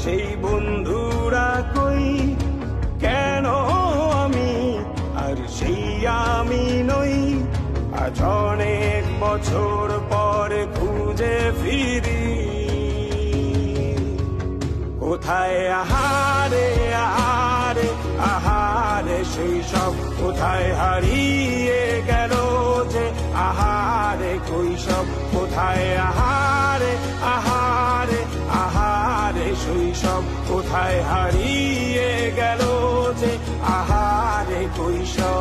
সেই বন্ধুরা কই, কেন আমি আর সেই আমি নই। আজ অনেক বছর পরে খুঁজে ফিরি, কোথায় আহারে আহারে আহারে সেই সব, কোথায় হারিয়ে গেল যে আহারে কৈশব। কোথায় আহারে আহারে আহারে শৈশব, কোথায় হারিয়ে গেল যে আহারে কৈশব।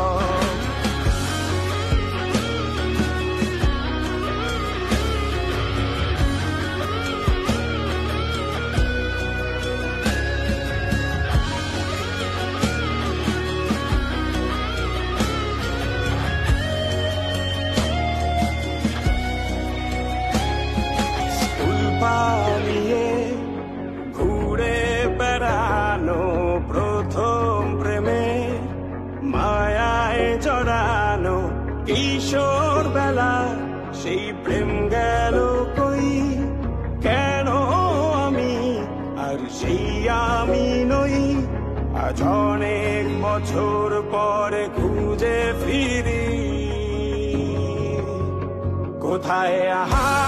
পালিয়ে ঘুরে বেড়ানো প্রথম প্রেমে, মায়ায় জড়ানো কিশোর বেলা, সেই প্রেম গেল কই, কেন আমি আর সেই আমি নই। আজ অনেক বছর পরে খুঁজে ফিরি, কোথায় আহা